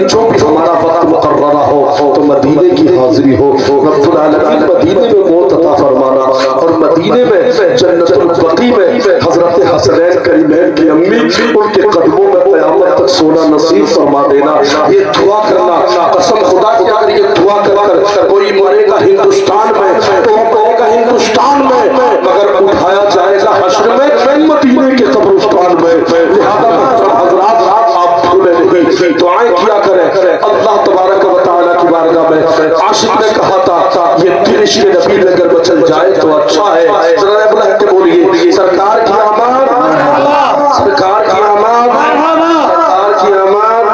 جو بھی ہمارا وقت مقررہ ہو تو مدینے کی حاضری ہو. رب العالمین مدینے میں موت عطا فرمانا اور مدینے میں جنت البقیع میں حضرت حسنین کریمین کی امی ان کے قدموں میں قیامت تک سونا نصیب فرما دینا. یہ دعا کرنا قسم خدا کی اگر یہ دعا کر کوئی مرے گا ہندوستان میں تو مرے گا ہندوستان میں مگر اٹھایا جائے گا حشر میں مدینے کے قبرستان میں. لہذا حضرات آپ بھولے نہیں, دعائیں کیا کریں. اللہ تبارک و تعالیٰ کی بارگاہ میں عاشق نے کہا تھا یہ دل عشق نبی اگر بچل جائے تو اچھا ہے. ذرا بلند کے بولیے سرکار کی آمد, سرکار کی آمد, سرکار کی آمد,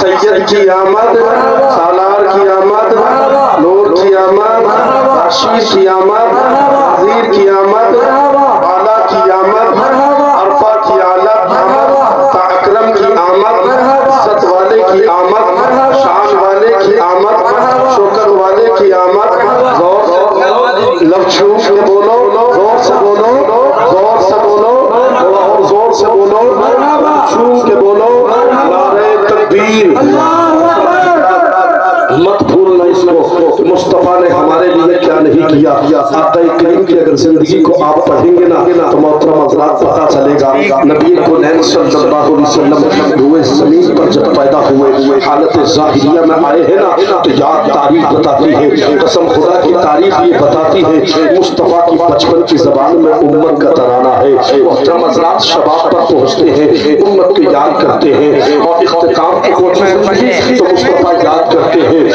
سید کی آمد, سالار کی آمد, نور کی آمد, رشید کی آمد, عظیر کی آمد, بالا کی آمد, عرفہ کی آمد, اکرم کی آمد, عزت والے کی آمد, شان والے کی آمد, شکر والے کی آمد. لفظوں سے بولو, زور سے بولو, زور سے بولو, تھوڑا اور زور سے بولو, لفظوں کے بولو. نعرہ تکبیر. مت بھولنا اس کو مصطفیٰ نے ہمارے لیے کیا نہیں کیا. آقا کریم کی اگر زندگی کو آپ پڑھیں گے نا تو محترم حضرات پتہ چلے گا نبی کونین صلی اللہ علیہ وسلم روئے زمین پر جب پیدا ہوئے حالت ظاہریہ میں آئے ہیں نا تو یاد تاریخ بتاتی ہے, قسم خدا کی تاریخ یہ بتاتی ہے مصطفیٰ کی بچپن کی زبان میں امت کا ترانہ ہے. محترم حضرات شباب پر پہنچتے ہیں, امت کو یاد کرتے ہیں اور اختتام کو پہنچتے تو مصطفیٰ یاد کرتے ہیں.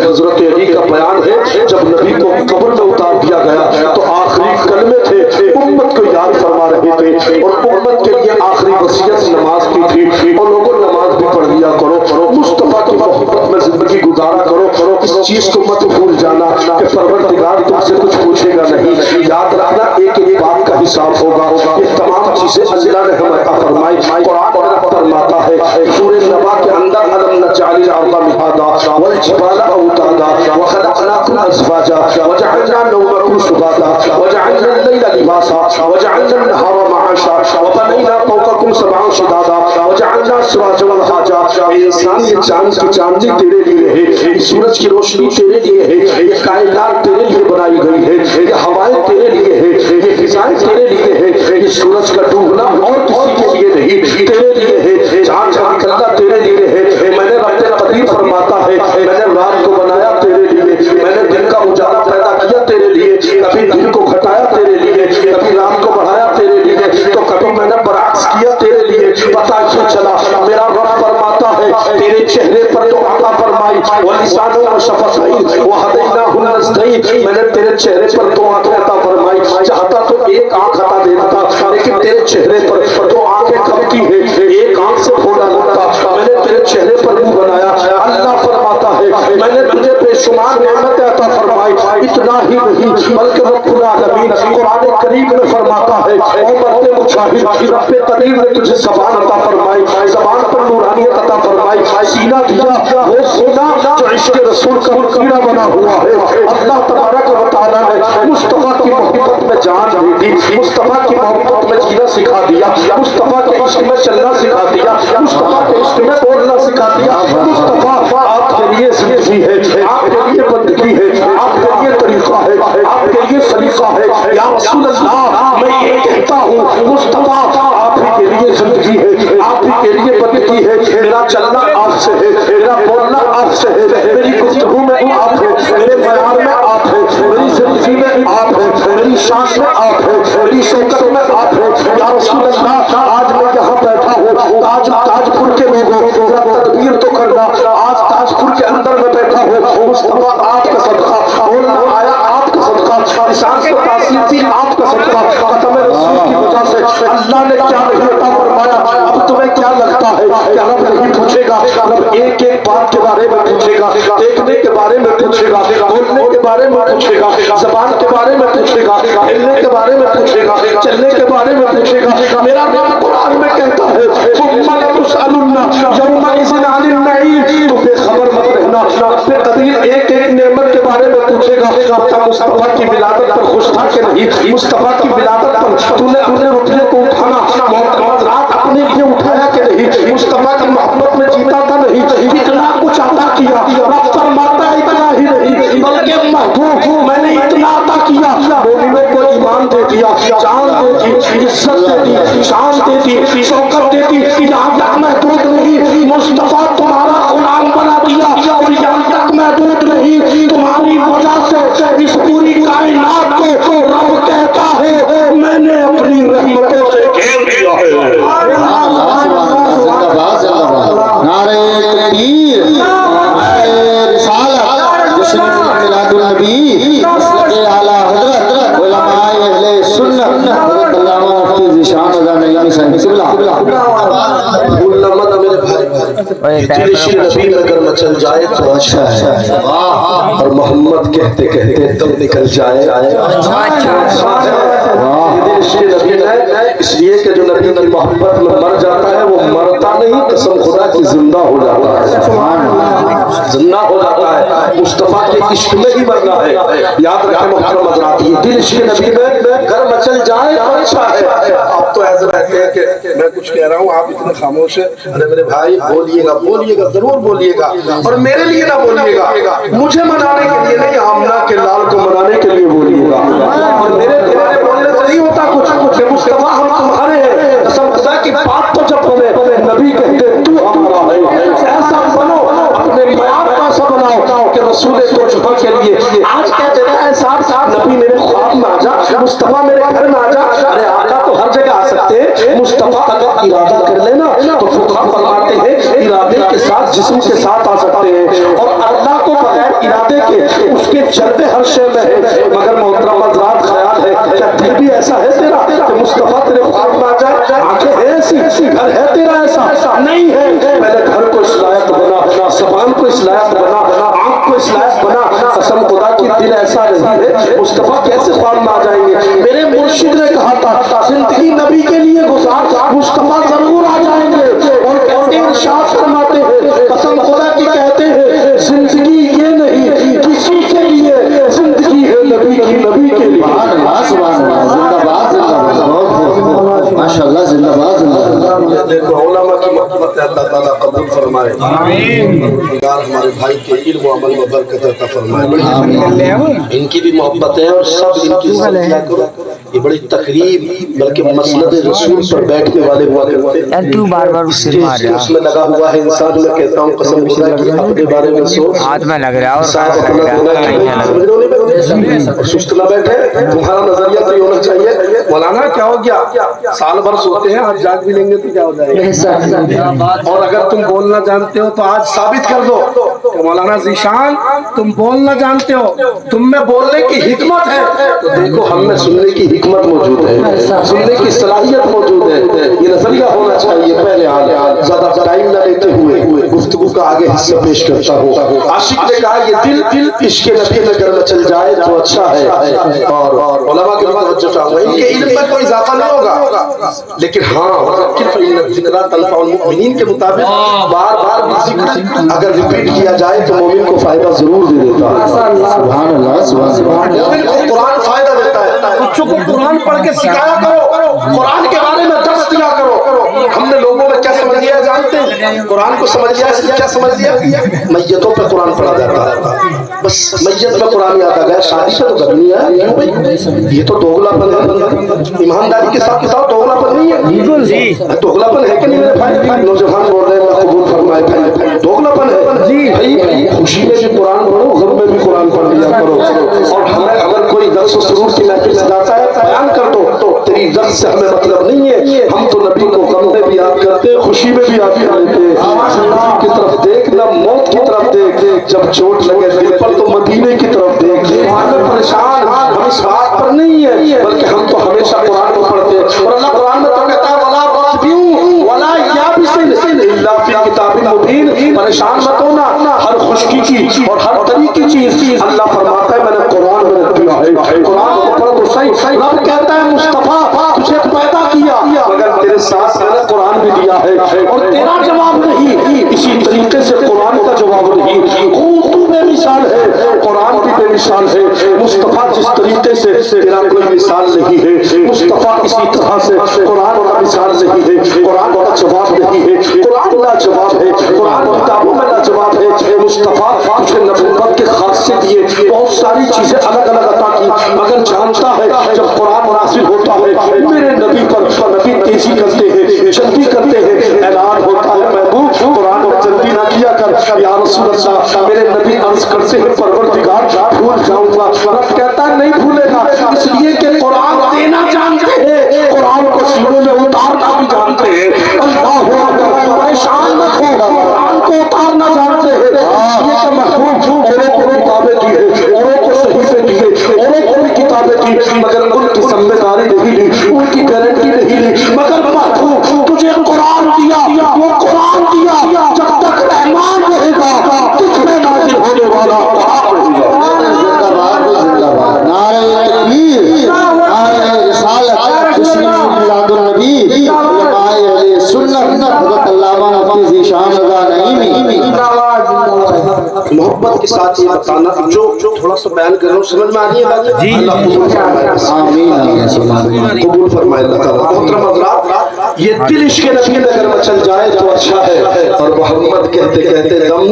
حضرت علی کا بیان ہے جب نبی کو قبر میں اتار دیا گیا تو آخری کلمے تھے امت کو یاد فرما رہے تھے اور امت کے لیے آخری وصیت نماز کی تھی اور لوگوں نماز بھی پڑھ لیا کرو, مصطفیٰ کی محبت میں زندگی گزارا کرو. اس چیز کو مت بھول جانا کہ پروردگار تم سے کچھ پوچھے گا نہیں. یاد رکھنا ایک ایک بات کا حساب ہوگا. یہ تمام چیزیں اللہ نے ہمیں عطا فرمائی. قرآن فرماتا ہے سورہ نبا کے اندر الم نجعل الارض مہادا والجبال اوتادا وخلقناكم ازواجا وجعلنا نومكم سباتا وجعلنا الليل لباسا وجعلنا النهار معاشا وبنينا فوقكم سبعا شدادا وجعلنا سراجا وهاجا. انسان یہ چاند کی چاندنی تیرے لیے ہے, سورج کی روشنی تیرے لیے ہے, یہ کائنات تیرے لیے بنائی گئی ہے, یہ ہوائیں تیرے لیے ہے, یہ فضائیں تیرے لیے ہے, یہ سورج کا ڈوبنا اور کسی کے لیے نہیں تیرے لیے ہے, چاند کا نکلنا تیرے لیے ہے. میں نے رب قدیر فرماتا ہے میں نے رات کو بنایا تیرے لیے, میں نے دن کا اجالا پیدا کیا تیرے لیے, کبھی دن کو گھٹایا تیرے لیے, کبھی رات کو بڑھایا تیرے لیے, تو کبھی میں نے برعکس کیا تیرے لیے. پتہ کیوں چلا میرا رب فرماتا ہے تیرے چہرے پر تو عطا فرمائی ولسان و شفتین وہدیناہ النجدین. میں نے تیرے چہرے پر دو آنکھیں عطا فرمائی, چاہتا تو ایک آنکھ عطا دینا تھا لیکن تیرے چہرے پر دو آنکھیں کھپتی ہے, ایک آنکھ سے بھولا لگتا. میں نے تیرے چہرے پر منہ بنایا. اللہ فرماتا ہے میں نے تجھے بے شمار نعمتیں عطا فرمائی. اتنا ہی نہیں بلکہ رب العالمین قرآن کریم میں فرماتا ہے او مرد مجاہد رب قدیر نے تجھے زبان عطا فرمائی, زبان پر نورانیت عطا فرمائی, سینہ دیا وہ سینہ جو عشق رسول کا سینہ بنا ہوا ہے. اللہ تبارک و تعالیٰ نے مصطفیٰ کی محبت میں جان دے دی, مصطفیٰ کی محبت میں جینا سکھا دیا, مصطفیٰ کے عشق میں چلنا سکھا دیا, مصطفیٰ کے عشق میں بولنا سکھا دیا. مصطفیٰ آپ کے لیے زندگی ہے, آپ کے لیے بندگی ہے, آپ کے لیے طریقہ ہے, آپ کے لیے سلیقہ ہے. یا رسول اللہ میں یہ کہتا ہوں مصطفیٰ آپ ہی کے لیے زندگی ہے, آپ ہی کے لیے بندگی ہے. میرا چلنا آپ سے ہے, میرا بولنا آپ سے ہے, میری گفتگو میں آپ ہے, میرے بیان میں آپ ہے, میری زندگی میں آپ ہے, میری شان میں آپ ہے, میری شوکت میں آپ ہے. یا رسول اللہ آج میں یہاں بیٹھا ہوں, تاج پور کے لوگوں تدبیر تو کرنا, آج تاج پور کے اندر میں بیٹھا ہوں مصطفیٰ آپ کا صدقہ, بولنا آیا آپ کا صدقہ, لسان سے تاثیر تھی آپ کا صدقہ. ختم رسول کی وجہ سے اللہ نے کیا نہیں عطا فرمایا. اب تمہیں کیا لگتا ہے کہ رب نہیں پوچھے گا, رب ایک ایک بات کے بارے میں پوچھے گا, دیکھنے کے بارے میں پوچھے گا, بولنے کے بارے میں پوچھے گا, زبان کے بارے میں پوچھے گا, ہلنے کے بارے میں پوچھے گا, چلنے کے بارے میں پوچھے گا. میرا رب قرآن میں کہتا ہے ثم لتسألن یومئذ عن النعیم. تو بے خبر مت رہنا, رب قدیر ایک ایک نعمت کے بارے میں پوچھے گا. کیا مصطفیٰ کی ولادت پر خوش تھا کہ نہیں, مصطفیٰ کی ولادت پر تو نے اپنے رتبے کو اٹھانا محمد رات اپنے لیے اٹھایا کہ نہیں, مصطفیٰ کی محبت میں جیتا تھا نہیں, اتنا عزت دیتی، شان دیتی، شوکت دیتی، یہاں تک محدود نہیں، مصطفیٰ تمہارا غلام بنا دیا، اور یہاں تک محدود نہیں، تمہاری وجہ سے اس پوری کائنات کو رب کہتا ہے میں نے اپنی رحمتوں سے گھیر دیا ہے۔ نعرہ تکبیر، نعرہ رسالت، جشن میلاد النبی، مسلک اعلیٰ حضرت علماء اہل سنت حضرت علامہ مفتی ذیشان رضا نعیمی صاحب بھولنا مت میرے بھائی، جلشی نبی میں اگر مچل جائے تو اچھا ہے، اور محمد کہتے کہتے دم نکل جائے جلشی نبی میں، اس لیے کہ جو نبی کی محبت میں مر جاتا ہے وہ مرتا نہیں، قسم خدا کی زندہ ہو جاتا ہے، زندہ ہو جاتا ہے، مصطفیٰ کے عشق میں ہی مرنا ہے۔ یاد رکھیں محترم حضرات، یہ دلشی نبی میں اگر مچل جائے تو اچھا ہے۔ آپ تو ایسے رہتے ہیں کہ میں کچھ کہہ رہا ہوں آپ اتنے خاموش ہیں، ارے میرے بھائی بولیے گا، بولیے گا، ضرور بولیے گا، اور میرے لیے نہ بولیے گا، مجھے منانے کے لیے نہیں، آمنہ کے لال کو منانے کے لیے بولیے گا، اور میرے تمہارے بولنے سے نہیں ہوتا کچھ، کہ مصطفیٰ ہم تمہارے ہیں، قسم خدا کی بات تو جب ہمیں نبی کہتے تو ہمارا ہے، ایسا بنو، اپنے معیار کا ایسا بناؤ کہ رسول کو جہاں کے لیے آج کہہ دیتا ہے صاحب نبی میرے خواب میں آ جا، مصطفیٰ میرے گھر میں آ جا، ارے آقا تو ہر جگہ آ سکتے ہیں، مصطفیٰ اگر ارادہ کر لینا تو فقہا فرماتے ہیں ارادے کے ساتھ جسم کے ساتھ آ سکتے ہیں، اور اللہ کو بغیر ارادے کے اس کے جلوے ہر شے میں ہے، مگر محترم حضرات خیال ہے کیا دل بھی ایسا ہے تیرا کہ مصطفیٰ تیرے خواب میں آ جائے، آنکھیں ہیں ایسی، گھر ہے تیرا ایسا نہیں ہے، پہلے گھر کو اس لائق بنا، زبان کو اس لائق بنا، آنکھ کو اس لائق بنا، قسم خدا کی دل ایسا نہیں ہے، مصطفیٰ کیسے خواب میں آ جائیں گے؟ میرے مرشد نے کہا تھا زندگی نبی کے لیے گزار، مصطفیٰ ضرور آ جائیں گے، اور کہتے ہیں ارشاد فرماتے ہیں قسم خدا کی کہتے ہیں زندگی یہ نہیں کسی کے لیے، زندگی ہے نبی کی، نبی کے لیے۔ سبحان اللہ، زندہ باد، زندہ باد، ماشاءاللہ، زندہ باد، زندہ باد۔ دیکھو علماء کی محبت ہے، اللہ تعالیٰ قبول فرمائے، پروردگار ہمارے بھائی کے علم و عمل میں برکت عطا فرمائے، ان کی بھی محبت ہے، اور سب ان کی عزت کیا کرو، یہ بڑی تقریب بلکہ مسند رسول پر بیٹھنے والے ہوا کرتے ہیں، اس میں لگا ہوا ہے انسان، میں کہتا ہوں قسم خدا کی اپنے بارے میں سوچ، ہاتھ میں لگ رہا صاحب اپنا اور سست نہ بیٹھے، تمہارا نظریہ تو یہ ہونا چاہیے مولانا کیا ہو گیا، سال بھر سوتے ہیں، آج جاگ بھی لیں گے تو کیا ہو جائے گا، اور اگر تم بولنا جانتے ہو تو آج ثابت کر دو کہ مولانا ذیشان تم بولنا جانتے ہو، تم میں بولنے کی حکمت ہے، تو دیکھو ہم میں سننے کی حکمت موجود ہے، سننے کی صلاحیت موجود ہے، یہ نظریہ ہونا چاہیے۔ پہلے حال زیادہ ٹائم نہ لیتے ہوئے گفتگو کا آگے حصہ پیش کرتا ہوں۔ عاشق نے کہا یہ دل عشق نبی میں اگر میں چل جائے تو اچھا ہے، اور علماء کے بعد توجہ چاہوں گا، ان کے علم میں کوئی اضافہ نہیں ہوگا، لیکن ہاں وذکر فإن الذکریٰ تنفع المؤمنین کے مطابق بار بار بھی ذکر اگر ریپیٹ کیا جائے تو مومن کو فائدہ ضرور دے دیتا ہے۔ سبحان اللہ، سبحان اللہ۔ مومن کو قرآن فائدہ دیتا ہے، بچوں کو قرآن پڑھ کے سکھایا کرو، قرآن کے بارے میں درس دیا کرو۔ ہم نے لوگوں میں کیا سمجھ لیا جانتے ہیں؟ قرآن کو سمجھ لیا، اس لیے کیا سمجھ لیا؟ میتوں پہ قرآن پڑھا جاتا ہے، بس میت میں قرآن یاد آ گیا، شادی پہ تو کرنی ہے، کیوں بھائی؟ یہ تو دوغلا پن ہے، ایمانداری کے ساتھ بتاؤ دوغلا پن نہیں ہے؟ دوغلا پن ہے کہ نہیں میرے بھائی؟ نوجوان بول رہے ہیں اللہ قبول فرمائے، بھائی دوغلا پن ہے بھائی، خوشی میں بھی قرآن پڑھو، غم میں بھی قرآن پڑھ لیا کرو، اور ہمیں اگر کوئی درس و سرور کی محفل سے جاتا ہے بیان کر دو، تو تیری درس سے ہمیں مطلب نہیں ہے، ہم تو نبی کو غم میں بھی یاد کرتے ہیں، خوشی میں بھی یاد کر لیتے ہیں، زندگی کی طرف دیکھ نہ موت کی طرف دیکھ، جب چوٹ لگے دل پر تو مدینے کی طرف دیکھ، ہمیں پریشان ہم اس بات پر نہیں ہے، بلکہ ہم تو ہمیشہ قرآن کو پڑھتے ہیں، اور اللہ قرآن میں تو کہتا ہے وَلَا رَاتِبِيُّ وَلَا يَابِسٍ إِلَّا فِي كِتَابٍ مُبِينٍ، پریشان مت ہونا ہر خشکی کی اور ہر طرح کی چیز، اللہ فرماتا ہے میں نے قرآن میں رکھ دیا ہے، قرآن کو پڑھو تو صحیح، رب کہتا ہے مصطفیٰ تجھے پیدا کیا مگر تیرے ساتھ میں نے قرآن بھی دیا ہے، اور تیرا جواب نہیں، اسی طریقے سے قرآن کا جواب نہیں، تو بے مثال ہے، قرآن بھی بے مثال ہے، مصطفیٰ جس طریقے سے تیرا کوئی مثال نہیں ہے، مصطفیٰ اسی طرح سے قرآن کا مثال نہیں ہے، قرآن کا جواب نہیں ہے، قرآن کا جواب ہے، قرآن کتابوں میں لا جواب ہے، مصطفیٰ تجھے نبوت کے خاصے دیے، بہت ساری چیزیں الگ الگ عطا کی، مگر جانتا ہے جب قرآن نازل ہوتا ہے मेरे नबी पर नबी तेजी करते हैं, जल्दी करते हैं। ऐलान होता है महबूब कुरान में जल्दी ना किया कर या रसूल अल्लाह। मेरे नबी अर्ज करते हैं परवरदिगार भूल जाऊंगा। रब कहता है नहीं भूलेगा, इसलिए कि कुरान देना जानते हैं, कुरान को सीनों में उतारना भी जानते हैं। अल्लाह परेशान मत हो, कुरान को उतारना जानते हैं, इसलिए कि महबूब औरों को किताबें दी है, औरों को सहीफे दिए, औरों को भी किताबें दी, मगर उनकी जिम्मेदारी नहीं ली, उनकी गारंटी नहीं ली। मगर महबूब तुझे कुरान दिया, वो कुरान दिया, जब तक रहमान रहेगा तुझ में नाज़िल होने वाला नारे तकबीर, नारे रिसालत, दुश्मन मिलादुन नबी, उलमाए अहले सुन्नत, हज़रत अल्लामा मुफ्ती ज़ीशान रज़ा नईमी। मोहब्बत के साथ ये बताना, जो थोड़ा सा बयान कर रहा हूँ समझ में आ रही है बात? अल्लाह कबूल फरमाए, आमीन कबूल फरमाए अल्लाह ताला। मोहतरम हज़रात, ये दिल इश्क़ नबी में अगर मचल जाए तो अच्छा है, और मोहम्मद कहते कहते दम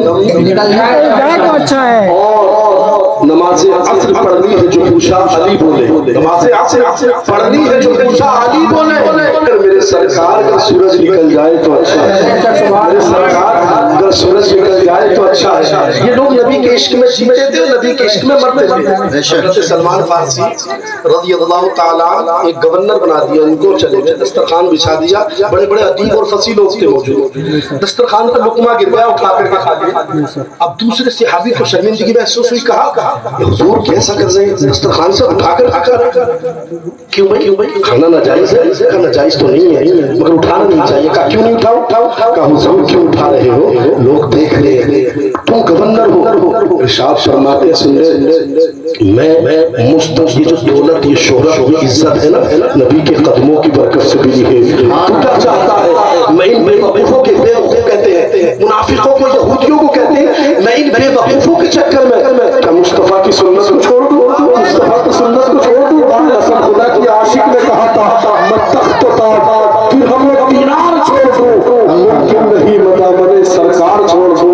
निकल जाए तो अच्छा है। और नमाज असर पढ़नी है जो पूछा अली बोले, नमाज असर पढ़नी है जो पूछा अली बोले। अगर मेरे सरकार का सूरज निकल जाए तो अच्छा है, मेरे सरकार अगर सूरज निकल जाए तो अच्छा है। ये लोग नबी के इश्क में जीते थे, नबी के इश्क में मरते थे। हज़रत सलमान फारसी रज़ी अल्लाह ताला एक गवर्नर बना दिया इनको, चले गए, दस्तरखान बिछा दिया, बड़े बड़े अदीब और फसीह लोग थे मौजूद। दस्तरखान पर लुकमा गिर गया, उठा करके खा लिया। अब दूसरे सहाबी को शर्मिंदगी महसूस हुई, कहा हुजूर कैसा कर रहे हैं, दस्तरखान से उठाकर क्यों भाई खाना नाजायज है? कहा नाजायज तो नहीं है मगर उठाना नहीं चाहिए। कहा क्यों नहीं उठाओ? कहा हुजूर क्यों उठा रहे हो, लोग देख रहे हैं, तुम गवर्नर हो। इरशाद फरमाते सुन मैं मुस्तफ़ ये जो दौलत, ये शोहरत, ये इज्जत है ना, नबी के कदमों की बरकत से मिली है। तू क्या चाहता है? मैं इन बेवकूफों के बेवकूफ कहते हैं, मुनाफिकों को, यहूदियों को कहते हैं, मैं इन बेवकूफों के चक्कर में क्या मुस्तफा की सुन्नत को छोड़ दूं? मुस्तफा की सुन्नत को छोड़ दूं? कसम खुदा की आशिक ने कहा था मैं तख्त ताज फिर हमें दीनार छोड़ दूं, मुमकिन नहीं मदामने सरकार छोड़ दूं।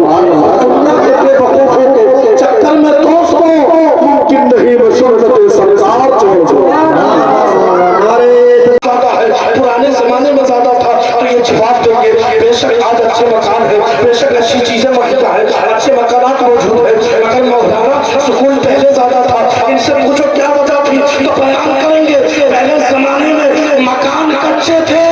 सुन्नत के बेवकूफों के चक्कर में दोस्तों मुमकिन नहीं मैं सुन्नत सरकार छोड़ दूं। पुराने जमाने में ज्यादा था तो ये जवाब देंगे, बेशक आज अच्छे मकान है, बेशक अच्छी चीजें मुहैया है, अच्छे मकानात मौजूद है, मगर मौलाना सुकून पहले ज्यादा था। इनसे पूछो क्या वजह थी तो बयान करेंगे। पहले जमाने में मकान कच्चे थे,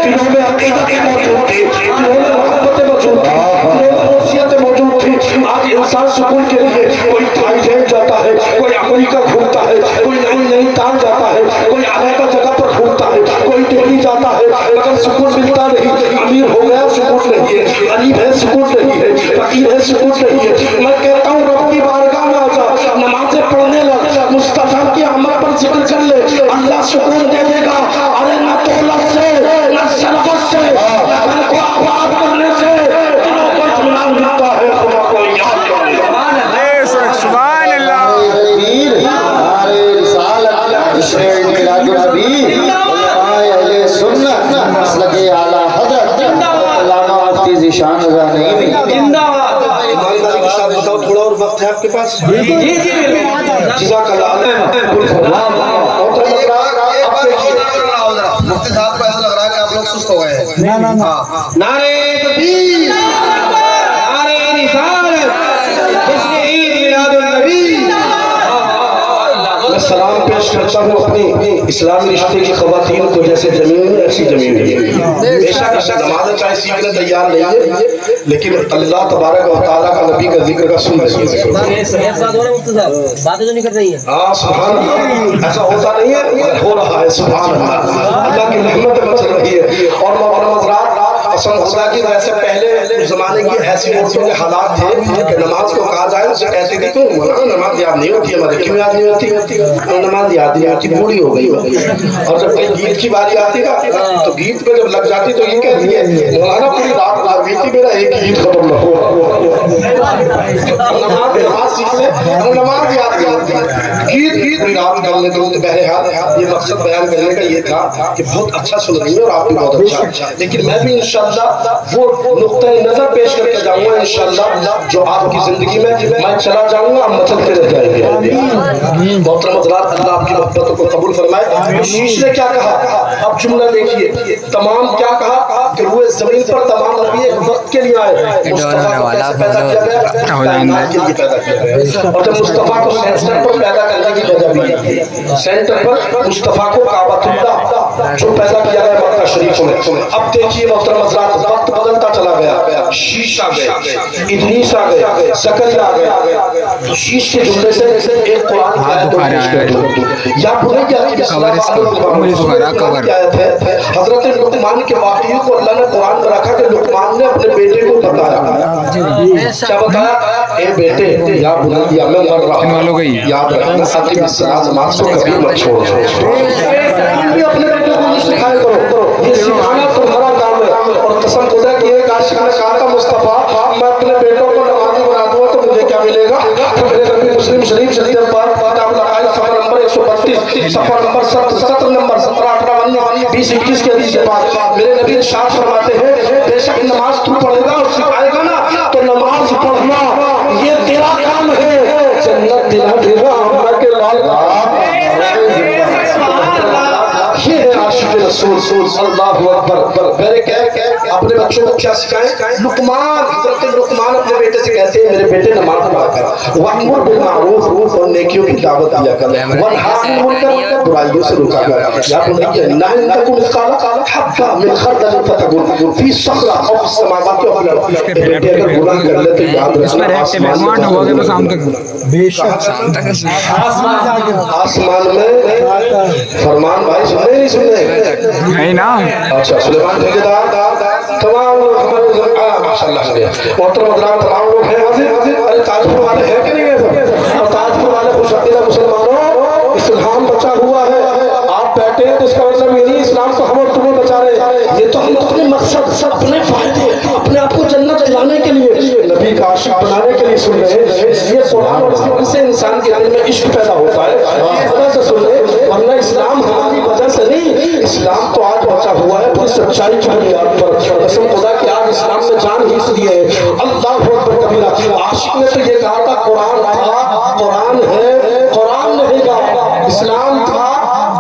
दिलों में अकीदत मौजूद थी, दिलों में मोहब्बतें मौजूद थी, दिलों में वसीयतें मौजूद थी। आज इंसान सुकून के लिए कोई थाईलैंड जाता है, कोई अमेरिका घूमता है, कोई नैनीताल जाता है, कोई अलग जगह पर घूमता है, कोई दिल्ली जाता है, मगर सुकून मिलता नहीं। अमीर हो गया सुकून नहीं है, गरीब है सुकून नहीं है, फकीर है सुकून नहीं है। मैं कहता हूँ रब की बारगाह में आजा, नमाज़ें पढ़ने लग, मुस्तफा के अमर पर जिक्र कर ले, अल्लाह सुकून दे देगा। अरे न दौलत से न शरफ़त से न घर को आबाद करने से दिलों को इत्मीनान मिलता है। खुदा को याद कर सुभान अल्लाह। तकबीर, नारे रिसालत, दुश्मन मिलादुन नबी, उलमाए अहले सुन्नत, मसलके आला हज़रत, अल्लामा मुफ्ती ज़ीशान रज़ा नईमी। ईमानदारी के साथ बताओ, थोड़ा और वक्त है आपके पास? जी जज़ाकल्लाह। मुफ्ती साहब को ऐसा लग रहा है कि आप लोग सुस्त हो गए हैं। नारे तकबीर, नारे रिसालत, जश्न ईद मिलादुन नबी। मैं सलाम पेश करता हूँ अपनी इस्लामी रिश्ते की ख़वातीन को, जैसे जमीन में ऐसी जमीन है। बेशक नमाज़ चाहे सीखने तैयार नहीं है, लेकिन अल्लाह तबारक व तआला का नबी का जिक्र का सुन रही है। बातें तो नहीं कर रही है। हाँ सुभान अल्लाह, ऐसा होता नहीं है मगर हो रहा है। सुभान अल्लाह, अल्लाह की रहमत मच रही है। और मोहतरम हज़रात, कसम खुदा की, वैसे पहले जमाने की ऐसी औरतों के हालात थे कि नमाज को कहा जाए उसे कहते थे क्यों नमाज याद नहीं होती हमारे, क्यों याद नहीं होती? नमाज याद नहीं होती, बूढ़ी हो गई। और जब कहीं गीत की बारी आती ना तो गीत पे जब लग जाती तो ये कहती है मौलाना पूरी रात लग गई थी, मेरा एक गीत खत्म न हो। नमाज सीख ले, नमाज याद नहीं होती, गीत पूरी रात कर ले। तो बहरहाल ये मकसद बयान करने का ये था कि बहुत अच्छा सुन रही है और आप भी बहुत अच्छा, लेकिन मैं भी इंशाअल्लाह वो नुक्ता अपनी नजर पेश करके जाऊंगा इंशाअल्लाह, जो आपकी जिंदगी में मैं चला जाऊंगा आप मचलते रह जाएंगे। मोहतरम हज़रात, अल्लाह आपकी मोहब्बतों को कबूल फरमाए। शीश ने क्या कहा, अब जुमला देखिए, तमाम क्या कहा कि रुए जमीन पर तमाम नबी एक वक्त के लिए आए, मुस्तफा को कैसे पैदा किया गया, कायनात के लिए पैदा किया गया। और जब मुस्तफा को सेंटर पर पैदा करने की वजह भी, सेंटर पर मुस्तफा को काबतुल्लाह जो पैदा किया गया मक्का शरीफ में। अब देखिए मोहतरम हज़रात, वक्त बदलता चला गया, शीश आ गए, इदरीस आ गए, ज़करिया आ गए। तो शीश के जुमले से एक कुरान की आयत पेश कर दूं, या भूले क्या कि हजरत लुकमान के वाक़ये को अल्लाह ने कुरान में रखा कि लुकमान ने अपने बेटे को बताया, क्या बताया, ए बेटे या बुनिया मैं मर रहा हूं, याद रखना साथी नमाज को कभी मत छोड़ो। अपने बेटे को सिखाया करो, ये सिखाना तुम्हारा काम है। और कसम खुदा की एक आशिक ने कहा था, मुस्तफा मैं अपने बेटों को नमाजी बना दूंगा तो मुझे क्या मिलेगा। तो मेरे नबी मुस्लिम शरीफ सफर नंबर 132, सफर नंबर 17 नंबर 17 18 20 21 के हदीस के बाद मेरे नबी इरशाद फरमाते हैं, बेशक नमाज तू पढ़ेगा और सिखाएगा ना, तो नमाज पढ़ना ये तेरा काम है, जन्नत दिला देगा अम्मा के लाल। ये है आशिक रसूल सल्लल्लाहु अकबर। मेरे कह अपने बच्चों को क्या सिखाएं, लुकमान, हज़रत लुकमान अपने बेटे से कहते हैं, मेरे बेटे नमाज पढ़ा कर, वअमुर बिल मारूफ और नेकियों की दावत दिया कर, वनहा अनिल मुनकर बुराइयों से रोका कर। या बुनिया इन्नहा तकुन मिस्काल हब्बा मिन खर्दल फतकुन फी सखरा औ फी समावाति औ फिल अर्द। बेटे अगर गुनाह कर ले तो याद रखना आसमान होगा तो शाम तक, बेशक शाम तक आसमान में फरमान भाई सुने नहीं सुने नहीं ना। अच्छा सुलेमान ठेकेदार तमाम माशाल्लाह मोहतरम हज़रात, तमाम लोग हैं हाजिर। अरे ताजपुर वाले हैं कि नहीं है सब, और ताजपुर वाले खुशबीला मुसलमानों, इस्लाम बचा हुआ है, आप बैठे हैं तो इसका मतलब ये नहीं इस्लाम को हम और तुम्हें बचा रहे, ये तो हम अपने मकसद अपने फायदे अपने आप को जन्नत दिलाने के लिए नबी का आशिक बनाने के लिए सुन रहे हैं। इसलिए कुरान और सुन्नत से इंसान के दिल में इश्क पैदा होता है, वजह से सुन ले, वरना इस्लाम हमारी वजह से नहीं, इस्लाम तो आज बचा हुआ है पूरी सच्चाई की बुनियाद पर। कसम खुदा कि आज इस्लाम में जान ही इसलिए है, अल्लाह अकबर कबीरा। आशिक ने तो ये कहा था कुरान था, कुरान है, कुरान रहेगा, इस्लाम था,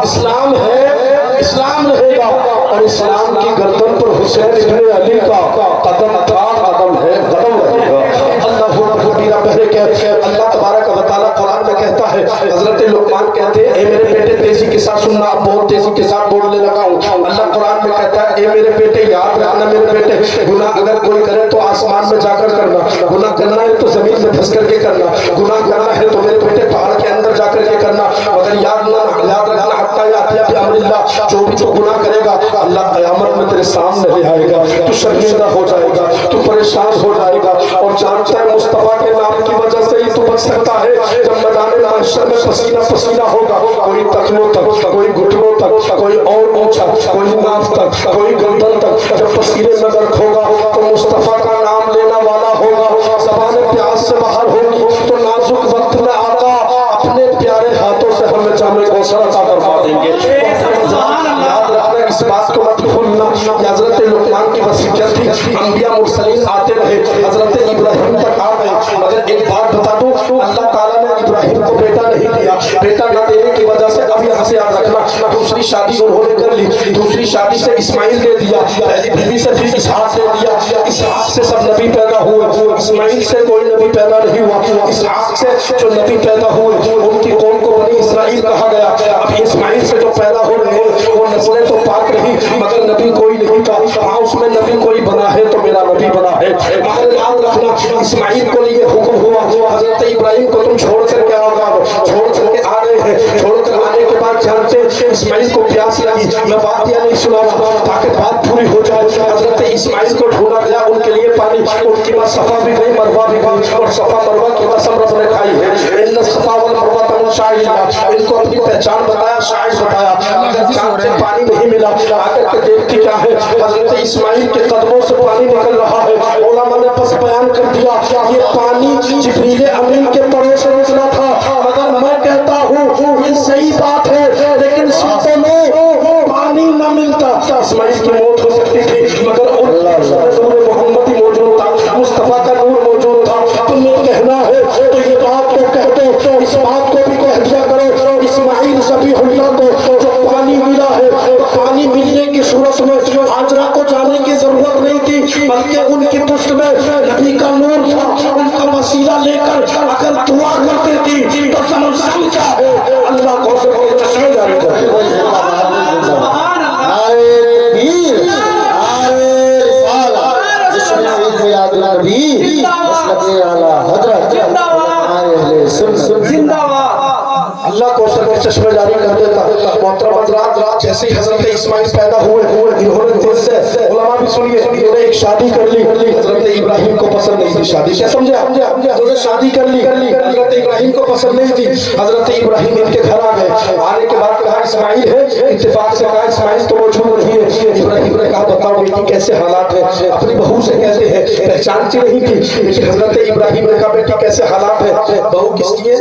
इस्लाम है, इस्लाम रहेगा। और इस्लाम की गर्दन पर हुसैन इब्न अली का कदम था, कदम है, कदम रहेगा। अल्लाह अकबर कबीरा। पहले कहते हैं अल्लाह तबारक व तआला कुरान में कहता है, हज़रत लुकमान कहते हैं, ए मेरे बेटे तेजी के साथ सुनना, अब बहुत तेजी के साथ बोलने लगा हूँ। अल्लाह कुरान में कहता है, ए मेरे बेटे याद रखना, मेरे बेटे गुनाह अगर कोई करे तो आसमान में जाकर करना, गुनाह करना है तो जमीन में धंस करके करना, गुनाह करना है तो मेरे बेटे पहाड़ के अंदर जाकर के करना, मगर याद रखना हत्ता यातिया भी अमरिल्लाह, जो भी तो गुनाह करेगा अल्लाह क़यामत में तेरे सामने ले आएगा, तू शर्मिंदा हो जाएगा, तू परेशान हो जाएगा। और जानता है मुस्तफा के नाम की वजह से ही तू बच सकता है। जब मैदान महशर में पसीना पसीना होगा, कोई तखनों तक, कोई घुटनों तक, कोई और ऊंचा, कोई नाक तक, कोई गर्दन तक, जब पसीने में गर्क होगा तो मुस्तफा का नाम लेना वाला होगा, ज़बान प्यास से बाहर होगी तो नाजुक वक्त में आका अपने प्यारे हाथों से हमें जामे को सरा करवा देंगे। याद रखना, इस बात को मत भूलना, हज़रत लुकमान की वसीयत थी, अंबिया मुरसलीन आते रहे, हज़रत इब्राहिम तक आ गए। मगर एक बात बता दूं, अल्लाह ताला ने इब्राहिम को बेटा नहीं दिया, बेटा न देने की वजह से अब यहाँ से याद रखना, दूसरी शादी उन्होंने कर ली, दूसरी शादी से इस्माइल दे दिया, पहली बीवी से फिर इसहाक दे दिया, इसहाक से सब नबी पैदा हुए, इस्माइल से कोई नबी पैदा नहीं हुआ, इसहाक से जो नबी पैदा हुए उनकी कौम को बनी इसराइल कहा गया। अब इस्माइल से जो पैदा हो रहे हैं वो नस्लें तो पाक रही, मगर नबी कोई नहीं था। हाँ, उसमें नबी कोई बना है तो मेरा नबी बना है। मगर याद रखना, इस्माइल को लिए हुक्म हुआ, हज़रत इब्राहिम को तुम छोड़ कर के आओगा, छोड़ करके आ गए हैं। छोड़ कर आने के बाद जानते इस्माइल को प्यास लगी, मैं बात या नहीं सुना ताकि बात पूरी हो जाए। हज़रत इस्माइल को ढूंढा गया, उनके लिए पानी, उनकी बात सफा भी गई, मरवा भी गई, और सफा मरवा की कसम रब ने खाई है। इन सफा वल मरवा तमन शाहिद, इनको अपनी पहचान बताया, शाहिद बताया, मगर चांद से पानी नहीं मिला। आकर के देखती क्या है, हज़रत इस्माइल के कदमों से पानी निकल रहा है। उलमा ने बस बयान कर दिया, ये पानी जिब्रील अमीन के पड़ोस से निकला था। मगर मैं कहता हूँ ये सही बात है, लेकिन सुनते में पानी न मिलता, इस्माइल की मौत हो सकती थी, मगर मोहम्मदी मौजूद कहना है तो ये बात तो कह दो, इस बात को भी कह दिया करो इस्माइल ज़बीहुल्लाह को जो पानी मिला है तो पानी मिलने की सूरत में हाजरा को जाने की जरूरत नहीं थी, बल्कि उनकी पुष्ट में नबी का नूर था। उनका वसीला लेकर अगर दुआ करते थी तो समझ क्या है अल्लाह को चश्मे जाने अल्लाह को चश्मे जारी कर देता। मोहतरम हज़रात, जैसे ही हजरत इस्माइल पैदा हुए इन्होंने दिल से उलमा भी सुनिए, इन्होंने एक शादी कर ली। हजरत इब्राहिम को पसंद नहीं थी शादी, क्या समझे? उन्होंने शादी कर ली, हजरत इब्राहिम को पसंद नहीं थी। हजरत इब्राहिम इनके घर आ गए। आने के बाद कहा इस्माइल है, इत्तेफाक से कहा इस्माइल तो मौजूद नहीं है। इब्राहिम ने कहा बताओ बेटी कैसे हालात है? अपनी बहू से कहते हैं, पहचानती नहीं थी, लेकिन हजरत इब्राहिम ने कहा बेटी कैसे हालात है? बहू किसकी है?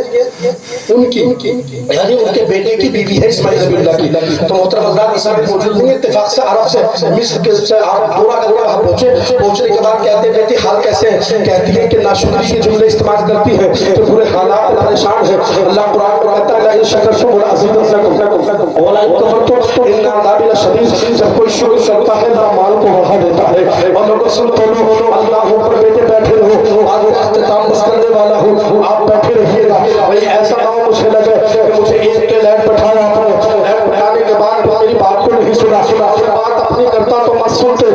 उनकी, यानी उनके बेटे की बीवी है इस्माइल ज़बीहुल्लाह की। तो मोहतरम हज़रात इस्माइल मौजूद नहीं है। इत्तेफाक से अरब से मिस्र के से दौरा करके वहाँ पहुंचे। पहुंचने के बाद कहते हैं बेटी हाल कैसे है? कहती है कि नाशुक्री के जुमले इस्तेमाल करती है तो पूरे हालात परेशान है। अल्लाह कुरान में कहता है इन शकरतुम लअज़ीदन्नकुम वला इन कफरतुम इन्न अज़ाबी लशदीद। जब कोई शुक्र करता है ना माल को बढ़ा देता है। और लोगों सुन तो लो, अल्लाह ऊपर बेटे बैठे रहो, आज मैं इख्तिताम बस करने वाला हूँ, आप बैठे रहिएगा। भाई ऐसा ना हो मुझे लगे कि मुझे एक के लाइट बैठाया आपने, लाइट बैठाने के बाद मेरी बात को नहीं सुना, बात अपनी करता तो मत सुनते।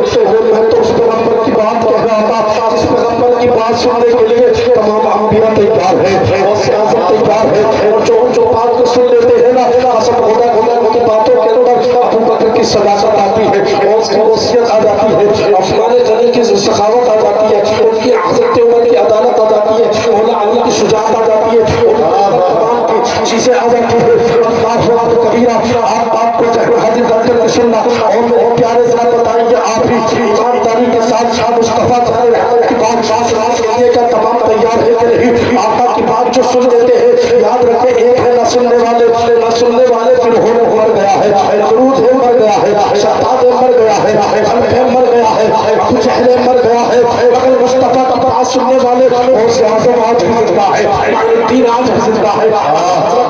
मैं तो उस पैगंबर की बात कह रहा था जिस पैगंबर की बात सुनने के लिए तमाम अंबिया तैयार है और सियासत तैयार है। और जो बात को सुन लेते हैं ना, असर होता उनकी बातों के अंदर अबू बकर की सदाकत आती है और उसकी वसीयत आ जाती है, अफगान गनी की सखावत आ जाती है, उनकी हज़रत उमर की अदालत आ जाती है, मौला अली की शुजाअत आ जाती है, चीजें आ जाती है। अल्लाह कबीरा आप बात को हाजिर करके सुनना और मेरे प्यारे साथ बताएंगे आप ही ईमानदारी के साथ शाह मुस्तफा की बात सुनने का तमाम तैयार है कि नहीं? आका की बात जो सुन लेते हैं याद रखें, एक है ना सुनने वाले फिर होने मर गया है, मरूद है मर गया है, शहताब मर गया है, खलफे मर गया है, अबू जहल मर गया है, मगर मुस्तफा की बात सुनने वाले और से आज़म आज भी जिंदा है, माइनुद्दीन आज भी जिंदा है,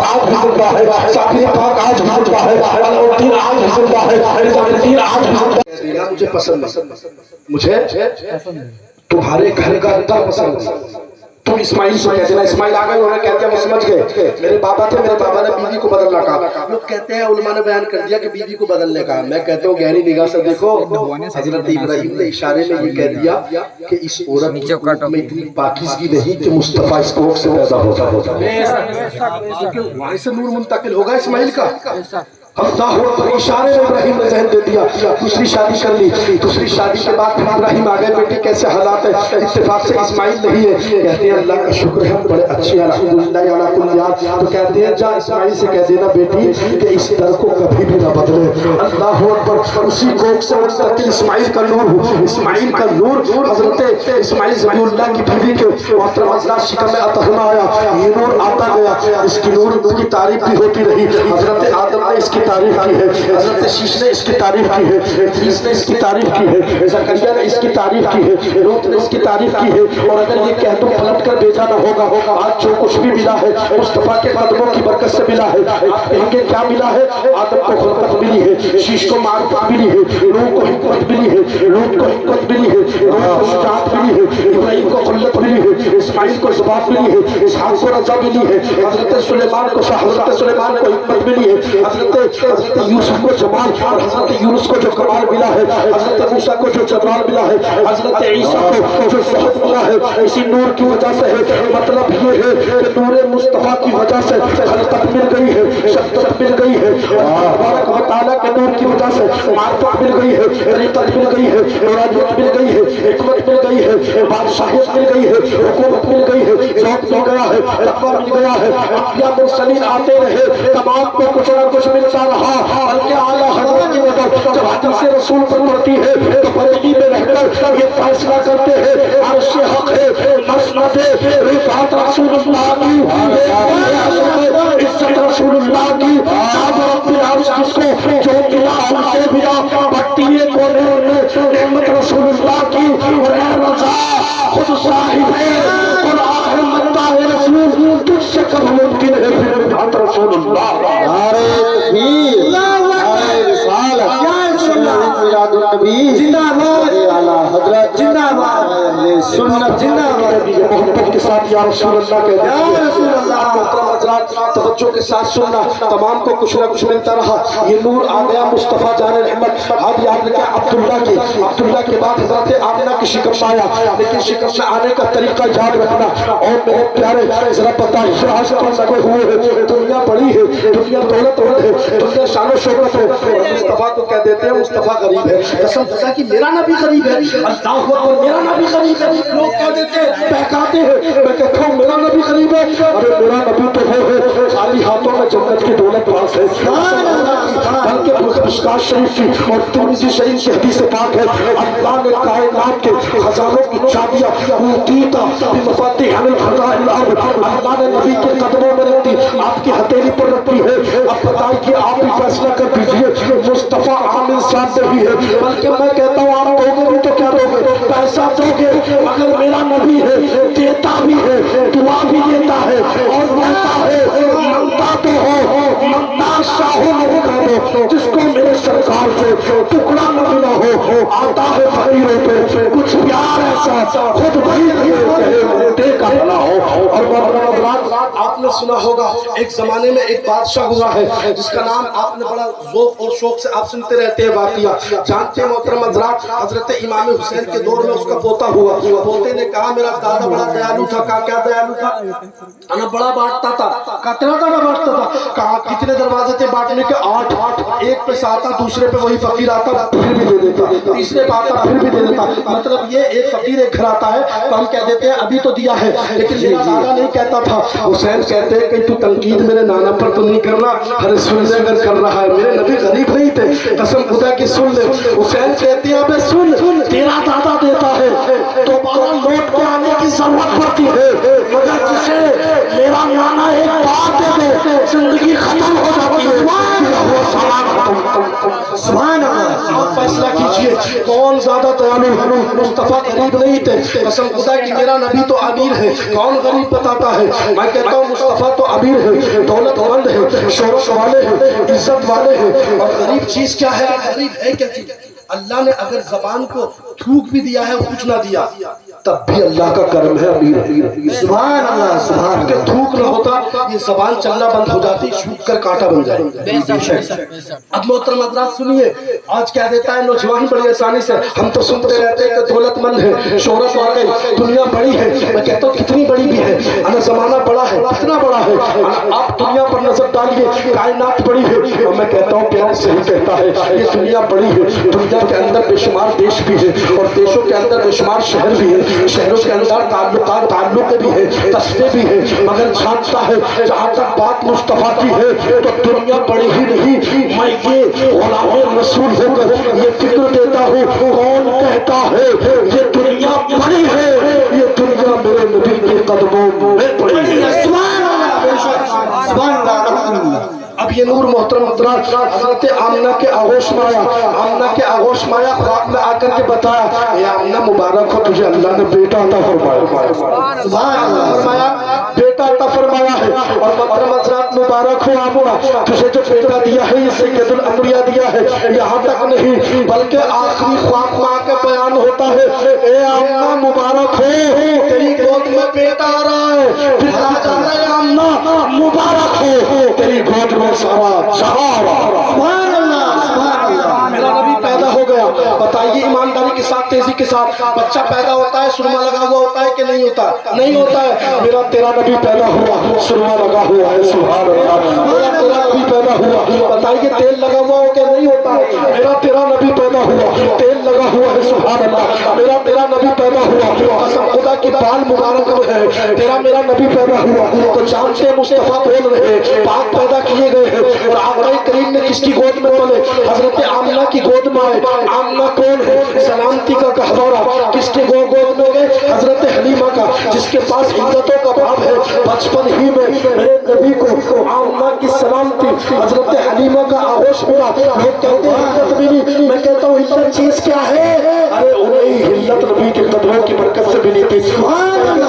आज भी जिंदा है, साकिर पाक आज भी जिंदा है, अलाउद्दीन आज भी जिंदा है, निज़ामुद्दीन आज भी जिंदा है। मुझे पसंद नहीं, मुझे तुम्हारे घर का रिश्ता पसंद है। तुम इस्माइल से कहते ना, इस्माइल आ गए, उन्होंने कहते हैं वो समझ गए मेरे बाबा थे, मेरे बाबा ने बीवी को बदलना कहा। लोग कहते हैं उलमा ने बयान कर दिया कि बीवी को बदलने का। मैं कहता हूँ गहरी निगाह से देखो, हजरत इब्राहिम ने इशारे में ये कह दिया कि इस औरत में इतनी पाकीज़गी नहीं कि मुस्तफा इस कोख से पैदा होता, वहीं से नूर मुंतकिल होगा इस्माइल का। अल्लाह इशारे में इब्राहिम ने जहन दे दिया, दूसरी शादी कर ली। दूसरी शादी के बाद इब्राहिम आ गए, बेटे कैसे हालात है? इत्तेफाक से इस्माइल नहीं है। कहते हैं अल्लाह का शुक्र है बड़े अच्छे अल्हम्दुलिल्लाह अला कुल्ली हाल। तो कहते हैं जा इस्माइल से कह देना बेटी कि इस दर को कभी भी ना बदले। अल्लाह अकबर। उसी कोख से मुस्तकिल इस्माइल का नूर, इस्माइल का नूर हजरत इस्माइल ज़बीहुल्लाह की बीवी के मोहतरम हज़रात शिकम में अतहमा आया, ये नूर आता गया। इसकी नूर की तारीफ भी होती रही। हजरत आदम ने इसकी तारीफ की है, हजरत शीश ने इसकी तारीफ की है, इदरीस ने इसकी तारीफ की है, ज़करिया ने इसकी तारीफ की है, लूत ने इसकी तारीफ की है। और अगर ये कह दूं पलट कर बेचा ना होगा, आज जो कुछ भी मिला है मुस्तफा के कदमों की बरकत से मिला है। आप कहेंगे क्या मिला है? आदम को खिलकत मिली है, शीश को मारिफत मिली है, नूह को हिकमत मिली है, लूत को हिकमत मिली है, नूह को शुजाअत मिली है, इब्राहिम को खुल्लत मिली है, इस्माइल को ज़बात मिली है, इसहाक को रज़ा मिली है, हजरत सुलेमान को हिकमत मिली है, हजरत यूसुफ को जमाल और हजरत यूनुस को जो कमाल मिला है, हजरत मूसा को जो जमाल मिला है, हजरत ईसा को जो ज़हर मिला है, इसी नूर की वजह से है। मतलब ये है कि नूर मुस्तफा की वजह से खलकत मिल गई है, शफ़क़त मिल गई है, तबारक व तआला के नूर की वजह से मारिफत मिल गई है, तरीक़त मिल गई है, नूरानियत मिल गई है, हिकमत मिल गई है, बादशाहियत मिल गई है, हुकूमत मिल गई है, ज़ौक़ मिल गया है, तक़वा मिल गया है। अंबिया मुरसलीन आते रहे, तमाम को कुछ न कुछ मिलता रहा। बल्कि आला हज़रत की नज़र जब हदीस रसूल पर पड़ती है तो बरेली में रहकर ये फैसला करते हैं अर्श हक है, मसनद है, रिफ़ात रसूलुल्लाह की, इज़्ज़त रसूलुल्लाह की, नाज़ रब्बिल अर्श किसको जो मिला उनसे मिला, बट्टिए को नेमत रसूलुल्लाह की, और रज़ा खुद साहिब है और आखिर रसूलुल्लाह। नारे तकबीर, नारे रिसालत, मिलादुन नबी जिंदाबाद, आला हजरत जिंदाबाद, अहले सुन्नत जिंदाबाद। मोहब्बत के साथ या रसूल अल्लाह कहते हैं। या रसूल अल्लाह। मोहतरम हजरात, तवज्जो के साथ सुनना, तमाम को कुछ ना कुछ मिलता रहा। ये नूर आ गया मुस्तफा जान रहमत। आप याद रखें अब्दुल्ला के बाद हजरत आमिना की शिकम में आया, लेकिन शिकम में आने का तरीका याद रखना। और मेरे प्यारे जरा पता आज तो लगे हुए हैं, दुनिया बड़ी है, दुनिया दौलत है, दुनिया शान शौकत है, और मुस्तफा को कह देते हैं मुस्तफा गरीब है। कसम खुदा की मेरा नबी गरीब है, अल्लाह अकबर मेरा नबी गरीब है। लोग कह देते हैं, बहकाते हैं, मैं कहता हूँ मेरा नबी गरीब है। अरे मेरा नबी तो है खाली हाथों में जन्नत की दौलत पास है, बल्कि मिशकात शरीफ की और तिरमिज़ी शरीफ की हदीस पाक है, अल्लाह ने कायनात के खजानों की चाबियां ऊतीता बिमफ़ातिहिल खज़ाइनिल अर्ज़, अल्लाह ने नबी के कदमों में रख दी, आपकी हथेली पर रखी है। अब बताइए, आप ही फैसला कर दीजिए, मुस्तफा आमिर साहब भी है, बल्कि मैं कहता हूँ आप दोगे भी तो क्या दोगे, पैसा दोगे, मगर मेरा नबी है, देता भी है, दुआ भी देता है और कहता है मंगता तो हो, मंगता शाहो नहीं करो, जिसको मेरे सरकार से टुकड़ा न मिला हो, आता है फकीरों पे कुछ प्यार ऐसा खुद वही दे का बना हो। और आपने सुना होगा एक जमाने में एक बादशाह हुआ है, जिसका नाम आपने बड़ा ज़ौक़ और शौक से आप सुनते रहते हैं वाक़िया, जानते हैं मोहतरम हज़रात, हजरत इमाम हुसैन के दौर में उसका पोता हुआ। पोते ने कहा मेरा दादा बड़ा दयालु था। कहा क्या दयालु था? अना बड़ा बांटता था। कहा तेरा दादा बांटता था? कहा कितने दरवाजे थे बांटने के? 8। एक पे से आता, दूसरे पे वही फकीर आता, फिर भी दे देता, तीसरे पे आता, फिर भी दे देता। मतलब ये एक फकीर एक घर आता है तो हम कह देते हैं अभी तो दिया है, लेकिन मेरा दादा नहीं कहता था। हुसैन कहते हैं कि तू तंकीद मेरे नाना पर तो नहीं करना, अरे सुन ले अगर कर रहा है, मेरे नबी गरीब नहीं थे, कसम खुदा की सुन ले। हुसैन कहते हैं अबे सुन, तेरा दादा देता है दोबारा लौट के आने की जरूरत पड़ती है, मगर जिसे मेरा नाना एक बात दे दे जिंदगी खत्म हो जाती है। सुभान अल्लाह। आप फैसला कीजिए कौन ज्यादा दयालु? मुस्तफा गरीब नहीं थे, कसम खुदा की मेरा नबी तो अमीर है। कौन गरीब बताता है? मैं कहता हूँ मुस्तफा तो अमीर है, दौलतमंद है, शोहरत वाले हैं, इज्जत वाले हैं। और गरीब चीज क्या है? गरीब है क्या चीज? अल्लाह ने अगर जबान को थूक भी दिया है, कुछ ना दिया, तब भी अल्लाह का करम है, अमीर है। सुभान अल्लाह, सुभान अल्लाह। थूक ना होता ये जबान चलना बंद हो जाती, सूख कर कांटा बन जाए। अब मोहतरम हज़रात सुनिए, आज क्या देता है नौजवान बड़ी आसानी से, हम तो सुनते रहते हैं कि दौलतमंद है, शोहरत वाले, दुनिया बड़ी है। मैं कहता हूँ कितनी बड़ी भी है, अना जमाना बड़ा है, कितना बड़ा है। आप दुनिया पर नजर डालिए, कायनात बड़ी है। और मैं कहता हूँ प्यार सही कहता है, ये दुनिया बड़ी है, दुनिया के अंदर बेशुमार देश भी है, और देशों के अंदर बेशुमार शहर भी है, शहरों के अंदर ताल्लुक भी है, कस्बे भी है। मगर जानता है जहाँ तक बात मुस्तफा की है तो दुनिया बड़ी ही नहीं, मैं ये गुलाम रसूल होकर ये फिक्र देता हूँ, कौन कहता है ये दुनिया बड़ी है? ये दुनिया मेरे नबी के कदमों में पड़ी है। अब ये नूर मोहतरम हजरत आमना के आगोश में आया, आमना के आगोश में आया, ख्वाब में आकर के बताया ये आमना मुबारक हो तुझे अल्लाह ने बेटा अता फरमाया, बेटा अता फरमाया है। और मोहतरम हजरत मुबारक हो आमना, तुझे जो बेटा दिया है ये सैयदुल अंबिया दिया है। यहाँ तक नहीं बल्कि आखिरी ख्वाब में आकर बयान होता है ए आमना मुबारक हो, तेरी गोद में बेटा आ रहा है। फिर कहा जाता है आमना मुबारक हो, तेरी गोद में मेरा नबी पैदा हो गया। बताइए ईमानदारी के साथ, तेजी के साथ, बच्चा पैदा होता है सुरमा लगा हुआ होता है कि नहीं होता? नहीं होता है। मेरा तेरा नबी पैदा हुआ, सुरमा लगा हुआ है। सुभान अल्लाह। मेरा तेरा नबी पैदा हुआ, बताइए तेल लगा हुआ हो कि नहीं होता है? मेरा तेरा नबी पैदा हुआ, तेल लगा हुआ है। सुभान अल्लाह। मेरा तेरा नबी पैदा हुआ, कसम खुदा की बाल मुबारक है, तेरा मेरा नबी पैदा हुआ। तो जानते मुस्तफा बोल रहे पाक पैदा किए गए हैं। और आका करीम ने किसकी गोद में पले? हजरत आमना की गोद में आए। आमना कौन है? सलामती का कहवारा। किसके गोद में गए? हजरत हलीमा का, जिसके पास इज्जतों का भाव है। बचपन ही में मेरे नबी को आमना की सलामती, हजरत हलीमा का आगोश मिला। लोग कहते हैं इज्जत मिली, मैं कहता हूँ इज्जत चीज क्या है? अरे उन्हें हिल्लत नबी के कदमों की बरकत से मिली थी।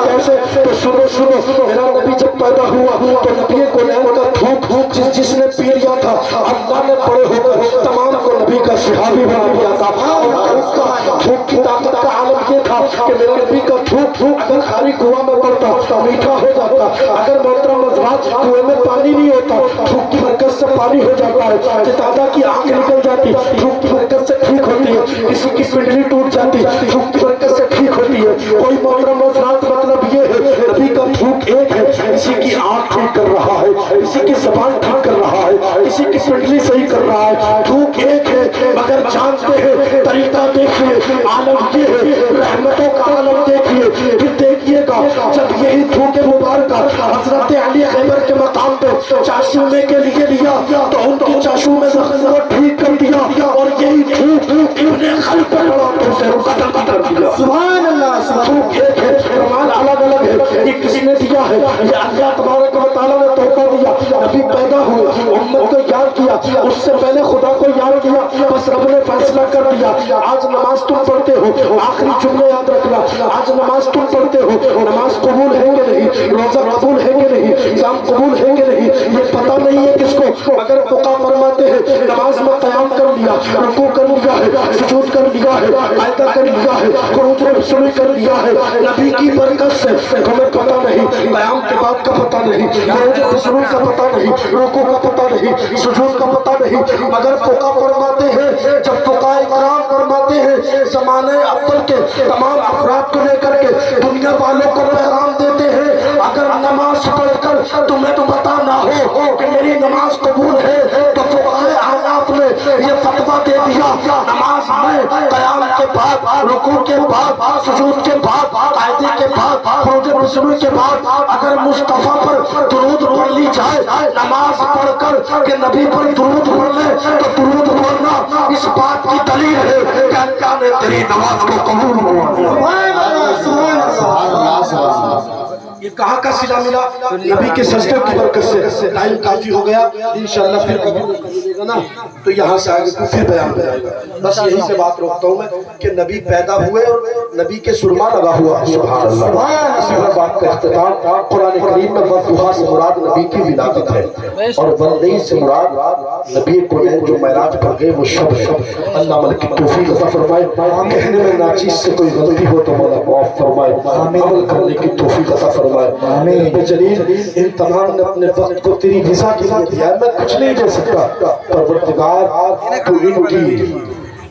कैसे? तो सुनो सुनो, मेरा नबी जब पैदा हुआ तो नबी को नैन का थूक जिसने पी लिया था, अल्लाह ने बड़े होकर तमाम को नबी का सहाबी बना दिया था। थूक की ताकत का आलम ये था कि मेरा नबी का थूक अगर खाली कुआं में पड़ता तो मीठा हो जाता, अगर मोहतरम हज़रात कुएं में पानी नहीं होता, थूक की बरकत से पानी हो जाता है, दादा की आंख निकल जाती, थूक की बरकत से ठीक होती है, किसी की पिंडली टूट जाती, थूक की बरकत से ठीक होती है। कोई मोहतरम हज़रात मतलब ये है नबी का थूक एक है, किसी की आंख ठीक कर रहा है, किसी की ज़बान ठीक कर रहा है, किसी की पिंडली सही कर रहा है, थूक एक है मगर जानते हैं तरीका देखिए, आलम ये है, रहमतों का आलम देखिए। फिर देखिएगा जब यही थूक मुबारक हजरत अली खैबर के मकाम पे चाशुमे के लिए लिया तो उनकी चाशू में जख्म को ठीक कर दिया, और यही थूक इब्ने खल पे लड़ा तो उसे कत्ल कर दिया। सुभान अल्लाह। थूक एक है, कमाल अलग अलग है, ये किसने दिया है? ये अल्लाह तबारक व तआला ने तोहफा दिया। नबी पैदा हुए, उम्मत को याद किया, उससे पहले खुदा को याद किया, बस रब ने फैसला कर दिया आज नमाज तुम पढ़ते हो, आखिरी जुमले याद रखना, आज नमाज तुम पढ़ते हो, नमाज कबूल है कि नहीं, रोजा कबूल है कि नहीं, इस्लाम कबूल है कि नहीं, ये पता नहीं है किसको, मगर फुक़हा फरमाते हैं नमाज में क़याम कर लिया, रुकू कर लिया है, सुजूद कर लिया है, आयता कर लिया है, कुनूत में शुरू कर लिया है, नबी की बरकत से तुम्हें पता नहीं क़याम के बाद का पता नहीं, रोजे शुरू का पता नहीं, रुकू का पता नहीं, सुजूद का पता नहीं, मगर फुक़हा फरमाते हैं जब फुक़हा इकराम फरमाते हैं ज़माने अव्वल के तमाम अफराद को लेकर के दुनिया वालों को पैगाम देते हैं, अगर नमाज पढ़कर तुम्हें तो पता ना हो कि मेरी नमाज कबूल है तो फुक़हा आनाफ ने ये फतवा दे दिया नमाज में क़याम के बाद, रुकू के बाद, सुजूद के बाद, कायदे के बाद, फरोज रसूल के बाद अगर मुस्तफ़ा पर दुरूद पढ़ ली जाए, नमाज पढ़कर के नबी पर दुरूद पढ़ ले तो दुरूद पढ़ना इस बात की दलील है कि अल्लाह ने तेरी नमाज को कबूल किया। ये कहाँ का सिला मिला? नबी के सजदे की बरकत से। टाइम काफी हो गया, इंशाअल्लाह फिर कभी मिलेगा ना तो यहाँ से आगे फिर बयान करेगा। बस यही से बात रोकता हूँ मैं कि नबी पैदा हुए और नबी के सुरमा लगा हुआ है। सुभान अल्लाह। इसी हर बात का इख्तिताम कुरान करीम में वफ़ुहा से मुराद नबी की विलादत है और वल्दी से मुराद नबी को जो मेराज पर गए वो शब है। अल्लाह मलिक की तौफीक अता फरमाए, कहने में नाचीज से कोई गलती हो तो मौला माफ फरमाए, अमल करने की तौफीक अता फरमाए। जलील इन तमाम ने अपने वक्त को तेरी रज़ा के लिए दिया, मैं कुछ नहीं दे सकता, परवरदिगार तू इनकी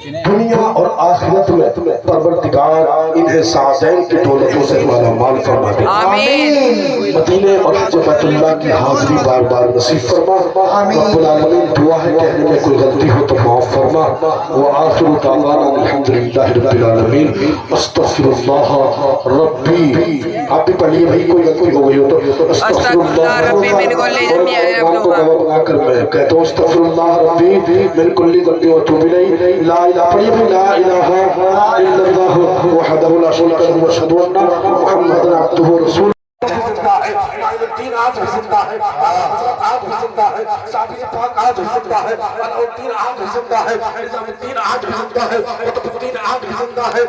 दुनिया और आखिरत में परवरदिगार इन्हें सादैन की दौलतों से माला माल फरमा दे। आमीन। मदीने और बैतुल्लाह की हाज़िरी बार बार नसीब फरमा। रब्बुल आलमीन दुआ है कहने में कोई गलती हो तो माफ फरमा। व आखिरु दावाना अल्हम्दुलिल्लाहि रब्बिल आलमीन। अस्तग़फिरुल्लाह रब्बी। आप भी पढ़िए भाई, कोई गलती हो गई हो तो अस्तग़फिरुल्लाह रब्बी मिन कुल्ली ज़ंबिन मैं कहता हूँ अस्तग़फिरुल्लाह रब्बी मिन कुल्ली ज़ंबिन व अतूबु इलैहि। ला पढ़िए भी ला इलाहा इल्लल्लाहु वहदहु ला शरीका लहु व अशहदु अन्ना मुहम्मदन अब्दुहु व रसूलुहु। दिन आज भी जिंदा है, हज़रत आज भी जिंदा है, साबिर पाक आज भी जिंदा है, अलाउद्दीन आज भी जिंदा है, निज़ामुद्दीन आज भी जिंदा है, कुतुबुद्दीन आज भी जिंदा है,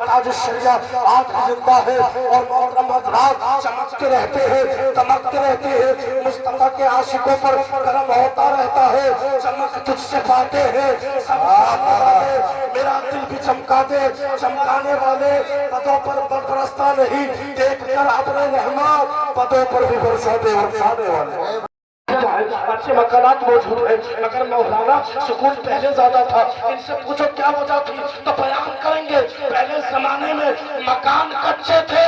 ताज शरिया आज भी जिंदा है और मोहतरम हज़रात चमकते रहते हैं, चमकते रहते हैं। मुस्तफा के आशिकों पर करम होता रहता है, चमक तुझसे पाते हैं सब वाले, मेरा दिल भी चमका दे, चमकाने वाले पदों पर बरसता नहीं, देख कर अपने रहमान पदों पर भी बरसाने वाले। अच्छे मकानात मौजूद है मगर मौलाना सुकून पहले ज्यादा था। इनसे पूछो क्या वजह थी तो बयान करेंगे। पहले जमाने में मकान कच्चे थे,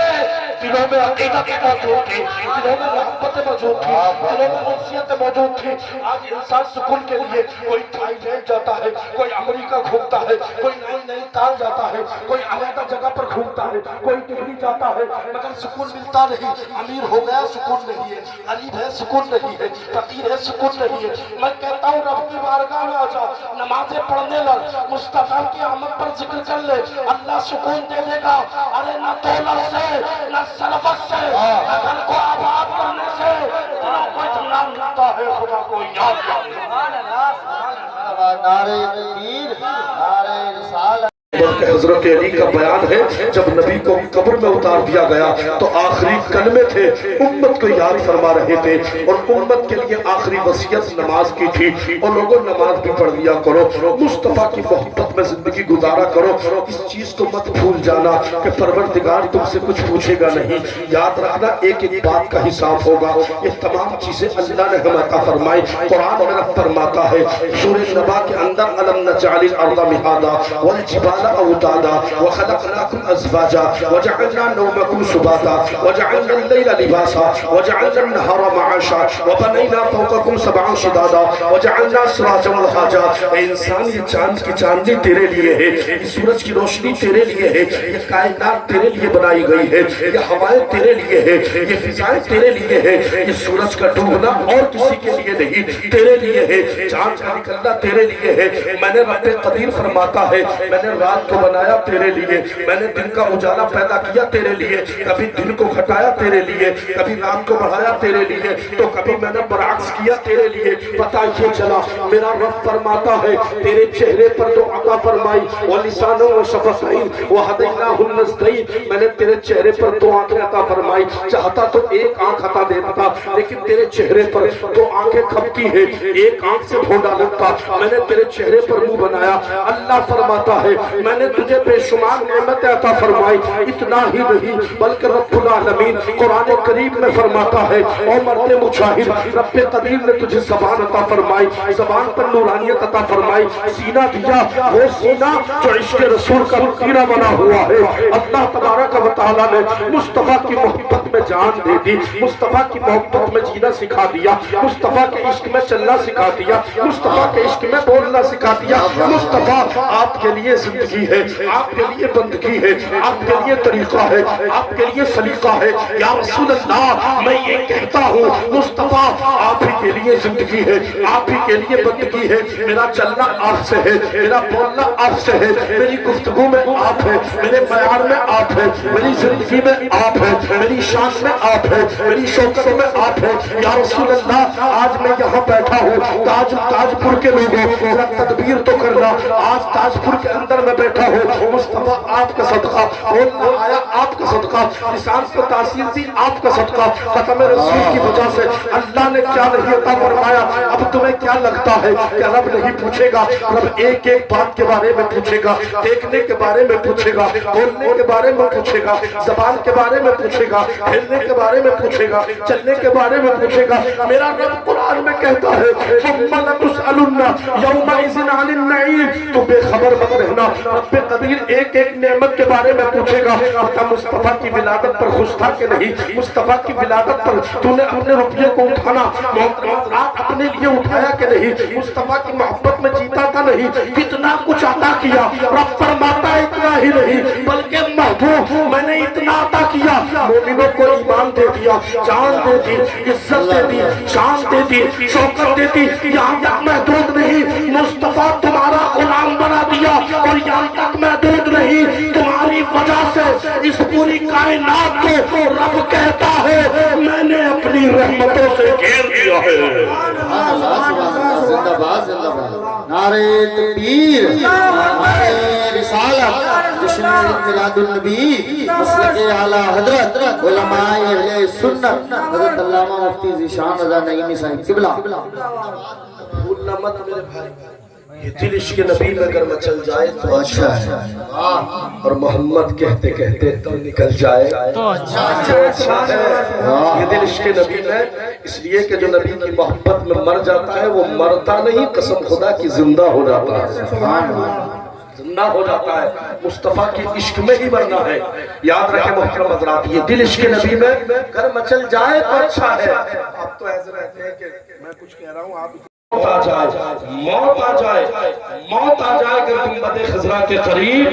दिलों में अकीदत मौजूद थी, दिलों में मोहब्बत मौजूद थी, दिलों में उन्सियत मौजूद थी। आज इंसान सुकून के लिए कोई थाईलैंड जाता है, कोई अमेरिका घूमता है, कोई नई ताल जाता है, कोई अलग जगह पर घूमता है, कोई दिल्ली जाता है, मगर सुकून मिलता नहीं। अमीर हो गया सुकून नहीं है, गरीब है सुकून नहीं है, फकीर है सुकून नहीं है। मैं कहता हूँ रब की बारगाह में आ जा, नमाजें पढ़ने लग, मुस्तफा की आमद पर जिक्र कर ले, अल्लाह सुकून दे देगा। अरे न दौलत से न सरबत से न घर को आबाद करने से को इतना मिलता है, खुदा को याद नारे तकबीर, नारे रिसालत। हज़रत अली का बयान है जब नबी को कब्र में اتار دیا گیا تو آخری کلمے تھے، امت کو یاد فرما رہے تھے، اور امت کے لیے آخری وصیت نماز کی تھی، اور لوگوں نماز بھی پڑھ لیا کرو، مصطفیٰ کی محبت میں زندگی گزارا کرو، اس چیز کو مت بھول جانا کہ پروردگار تم سے کچھ پوچھے گا نہیں، یاد رکھنا ایک ایک بات کا حساب ہوگا، یہ تمام چیزیں اللہ نے ہمیں عطا فرمائی۔ قرآن میں فرماتا ہے سورہ نبا کے اندر أَلَمْ نَجْعَلِ الْأَرْضَ مِهَادًا وَالْجِبَالَ أَوْتَادًا وَخَلَقْنَاكُمْ أَزْوَاجًا وَجَعَلْنَا نَوْمَكُمْ سُبَاتًا وَجَعَلْنَا اللَّيْلَ لِبَاسًا وَجَعَلْنَا النَّهَارَ مَعَاشًا وَبَنَيْنَا فَوْقَكُمْ سَبْعًا شِدَادًا وَجَعَلْنَا سِرَاجًا وَهَّاجًا۔ اے انسان، یہ چاند کی چاندنی تیرے لیے ہے، یہ سورج کی روشنی تیرے لیے ہے، یہ کائنات تیرے لیے بنائی گئی ہے، یہ ہوائیں تیرے لیے ہے، یہ فضائیں تیرے لیے ہے، یہ سورج کا ڈوبنا اور کسی کے لیے نہیں، تیرے لیے ہے، چاند کا نکلنا تیرے لیے ہے۔ میں نے رب قدیر فرماتا ہے میں نے رات کو بنایا تیرے لیے، میں نے دن کا اجالا پیدا کیا تیرے لیے، کبھی دن کو گھٹایا تیرے لیے، کبھی رات کو بڑھایا تیرے لیے، تو کبھی میں نے برعکس کیا تیرے لیے۔ پتہ یہ چلا میرا رب فرماتا ہے تیرے چہرے پر تو عطا فرمائی وَلِسَانًا وَشَفَتَيْنِ وَهَدَيْنَاهُ النَّجْدَيْنِ، میں نے تیرے چہرے پر دو آنکھیں عطا فرمائی، چاہتا تو ایک آنکھ عطا دیتا تھا، لیکن تیرے چہرے پر دو آنکھیں کھپتی ہے، ایک آنکھ سے بھونڈا لگتا، میں نے تیرے چہرے پر منہ بنایا۔ اللہ فرماتا ہے میں نے تجھے بے شمار نعمتیں عطا فرمائی، اتنا ہی نہیں بلکہ رب العالمین قرآن کریم میں فرماتا ہے او مرد مجاہد، رب قدیر نے تجھے زبان عطا فرمائی، زبان پر نورانیت عطا فرمائی، سینہ دیا، وہ سینہ جو عشق رسول کا سینہ بنا ہوا ہے۔ اللہ تبارک و تعالیٰ نے مصطفیٰ کی محبت میں جان دے دی، مصطفیٰ کی محبت میں جینا سکھا دیا، مصطفیٰ کے عشق میں چلنا سکھا دیا، مصطفیٰ کے عشق میں بولنا سکھا دیا۔ مصطفیٰ آپ کے لیے زندگی ہے، آپ کے لیے بندگی ہے، آپ کے لیے طریقہ ہے، آپ کے لیے سلیقہ ہے۔ یا رسول اللہ، میں یہ کہتا ہوں مصطفیٰ آپ ہی کے لیے زندگی ہے، آپ ہی کے لیے بندگی ہے۔ میرا چلنا آپ سے ہے، میرا بولنا آپ سے ہے، میری گفتگو میں آپ ہے، میرے بیان میں آپ ہے، میری زندگی میں آپ ہے، میری شان میں آپ ہے، میری شوکت میں آپ ہے۔ یا رسول اللہ، آج میں یہاں بیٹھا ہوں، تاجپور کے لوگوں ذرا تدبیر تو کرنا، آج تاجپور کے اندر میں بیٹھا ہوں، مصطفیٰ آپ کا صدقہ، بولنا آیا آپ کا صدقہ، لسان کو تاثیر دی آپ کا صدقہ، ختم رسول کی وجہ سے اللہ نے کیا نہیں عطا فرمایا۔ اب تمہیں کیا لگتا ہے کہ رب نہیں پوچھے گا؟ رب ایک ایک بات کے بارے میں پوچھے گا، دیکھنے کے بارے میں پوچھے گا، بولنے کے بارے میں پوچھے گا، زبان کے بارے میں پوچھے گا، کھیلنے کے بارے میں پوچھے گا، چلنے کے بارے میں پوچھے گا۔ میرا رب قرآن میں کہتا ہے ثُمَّ لَتُسْأَلُنَّ يَوْمَئِذٍ عَنِ النَّعِيمِ، تو بے خبر مت رہنا، رب قدیر ایک ایک نعمت کے بارے میں پوچھے گا۔ کیا مصطفیٰ کی ولادت پر خوش تھا کہ نہیں؟ مصطفیٰ کی ولادت پر تو نے اپنے روپیے کو اٹھانا اپنے لیے اٹھایا کہ نہیں؟ مصطفیٰ کی محبت میں جیتا تھا نہیں؟ کتنا کچھ عطا کیا۔ رب فرماتا ہے اتنا ہی نہیں بلکہ محبوب میں نے اتنا عطا کیا، مومنوں کو ایمان دے دیا، جان دے دی، عزت دے دی، شان دے دی، شوکت دے دی۔ یہاں تک محدود نہیں، مصطفیٰ تمہارا غلام بنا دیا، اور یہاں تک محدود نہیں، تمہاری وجہ سے اس پوری کائنات کو رب کہتا ہے میں نے اپنی رحمتوں سے گھیر دیا ہے۔ زندہ باد، زندہ باد، نعرہ تکبیر، نعرہ رسالت، جشن میلاد النبی، مسلک اعلیٰ حضرت علماء اہل سنت حضرت علامہ مفتی ذیشان رضا نعیمی صاحب قبلہ۔ بھولنا مت میرے بھائی، یہ دل عشق نبی میں اگر مچل جائے تو اچھا ہے، اور محمد کہتے کہتے تو نکل جائے تو اچھا ہے۔ یہ دل عشق نبی میں اس لیے کہ جو نبی کی محبت میں مر جاتا ہے وہ مرتا نہیں، قسم خدا کی زندہ ہو جاتا ہے، زندہ ہو جاتا ہے۔ مصطفیٰ کی عشق میں ہی مرنا ہے۔ یاد رکھیں محترم حضرات، یہ دل عشق نبی میں اگر مچل جائے تو اچھا ہے۔ اب تو ایسے رہتے ہیں کہ میں کچھ کہہ رہا ہوں آپ موت آ جائے، موت آ جائے، موت آ جائے کہ گنبد خضرا کے قریب،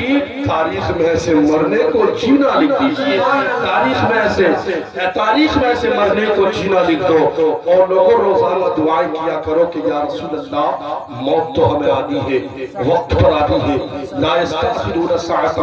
تاریخ میں ایسے مرنے کو جینا لکھ دیجئے، تاریخ میں ایسے مرنے کو جینا لکھ دو۔ اور لوگوں روزانہ دعائیں کیا کرو کہ یا رسول اللہ موت تو ہمیں آنی ہے، وقت پر آنی ہے، لا یستأخرون ساعة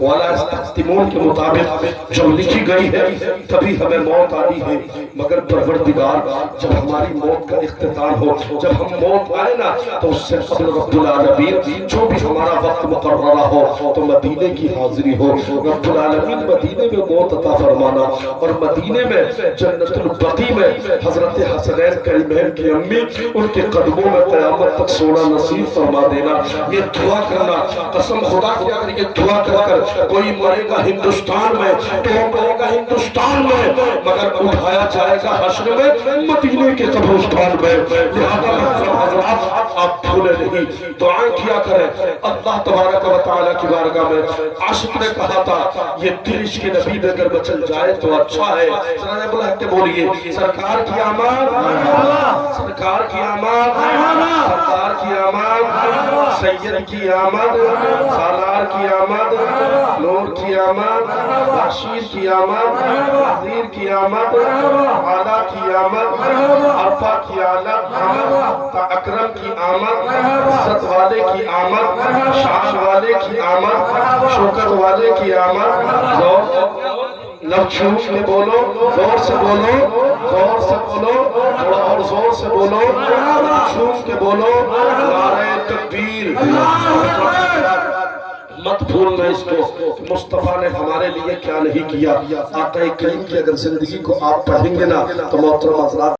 ولا یستقدمون کے مطابق جب لکھی گئی ہے تبھی ہمیں موت آنی ہے۔ مگر پروردگار جب ہماری موت کا اختتام ہو، جب हम मौत आए ना तो उससे कबल रब्बुल आलमीन जो भी हमारा वक्त मुकर्ररा हो तो मदीने की हाजिरी हो। रब्बुल आलमीन मदीने में मौत अता फरमाना और मदीने में जन्नतुल बकी में हजरत हसनैन करीमैन की अम्मी उनके कदमों में क़यामत तक सोना नसीब फरमा देना। ये दुआ करना, कसम खुदा की अगर ये दुआ कर कोई मरेगा हिंदुस्तान में तो मरेगा हिंदुस्तान में, मगर उठाया जाएगा हश्र में मदीने के कब्रिस्तान में। लिहाजा हज़रात आप भूले नहीं, दुआएं किया करें। अल्लाह तबारक व तआला की बारगाह में आशिक ने कहा था ये दिल इश्क़ नबी में अगर बचल जाए तो अच्छा है। सराय बुलंद के बोलिए सरकार की आमद, सरकार की आमद, सरकार की आमद, सैयद की आमद, सालार की आमद, नूर की आमद, बशीर की आमद, नज़ीर की आमद, आला की आमद, अरफा की आमद, अकरम की आमद, इज्जत वाले की आमद, शान वाले की आमद, शौकत वाले की आमद। लफ्ज़ छूट के बोलो, जोर से बोलो, जोर से बोलो, थोड़ा और जोर से बोलो, छूट के बोलो, नारे तकबीर। मत भूलना इसको, मुस्तफा ने हमारे लिए क्या नहीं किया। आका करीम की अगर जिंदगी को आप पढ़ेंगे ना तो मोहतरम हज़रात